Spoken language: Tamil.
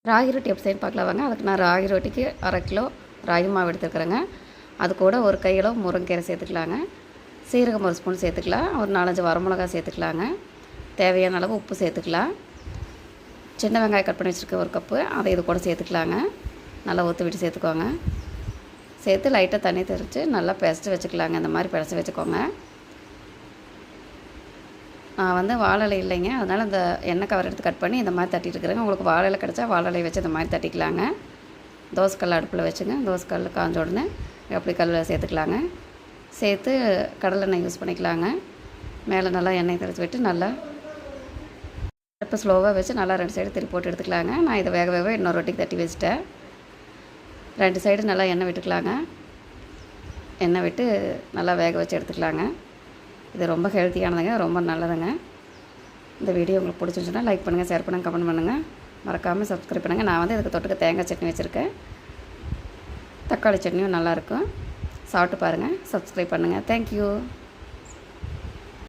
ராகி ரொட்டி எப்படி செய்யணும் பார்க்கலாம் வாங்க. அதுக்கு நான் ராகி ரொட்டிக்கு 1/2 கிலோ ராகி மாவு எடுத்துருக்குறேங்க. அது கூட ஒரு கையளவு முருங்கைக்கீரை சேர்த்துக்கலாங்க. சீரகம் 1 ஸ்பூன் சேர்த்துக்கலாம். ஒரு 4-5 வரமிளகா சேர்த்துக்கலாங்க. தேவையான அளவு உப்பு சேர்த்துக்கலாம். சின்ன வெங்காயம் கட் பண்ணி வச்சுருக்க 1 கப்பு, அதை இது கூட சேர்த்துக்கலாங்க. நல்லா ஊற்றி விட்டு சேர்த்துக்கோங்க. சேர்த்து லைட்டாக தண்ணி தெளித்து நல்லா பிசைச்சு வச்சுக்கலாங்க. இந்த மாதிரி பிசைச்சு வச்சுக்கோங்க. நான் வந்து வாழை இலை இல்லைங்க, அதனால் இந்த எண்ணெய் கவர் எடுத்து கட் பண்ணி இந்த மாதிரி தட்டிட்டு இருக்கிறேங்க. உங்களுக்கு வாழை இலை கிடச்சா வாழை இலை வச்சு இந்த மாதிரி தட்டிக்கலாங்க. தோசைக்கல் அடுப்பில் வச்சுங்க. தோசைக்கல் காஞ்ச உடனே எப்படி கல்லில் சேர்த்துக்கலாங்க. சேர்த்து கடலெண்ணெய் யூஸ் பண்ணிக்கலாங்க. மேலே நல்லா எண்ணெய் தெளித்து விட்டு நல்லா அடுப்பு ஸ்லோவாக வச்சு நல்லா 2 சைடு திருப்பி போட்டு எடுத்துக்கலாங்க. நான் இதை வேக இன்னொரு ரொட்டிக்கு தட்டி வச்சுட்டேன். 2 சைடு நல்லா எண்ணெய் விட்டுக்கலாங்க. எண்ணெய் விட்டு நல்லா வேக வச்சு எடுத்துக்கலாங்க. இது ரொம்ப ஹெல்த்தியானதுங்க, ரொம்ப நல்லதுங்க. இந்த வீடியோ உங்களுக்கு பிடிச்சிருந்துச்சுன்னா லைக் பண்ணுங்கள், ஷேர் பண்ணுங்கள், கமெண்ட் பண்ணுங்கள். மறக்காமல் சப்ஸ்கிரைப் பண்ணுங்கள். நான் வந்து இதுக்கு தொட்டுக்க தேங்காய் சட்னி வச்சுருக்கேன். தக்காளி சட்னியும் நல்லாயிருக்கும். சாப்பிட்டு பாருங்கள். சப்ஸ்கிரைப் பண்ணுங்கள். தேங்க்யூ.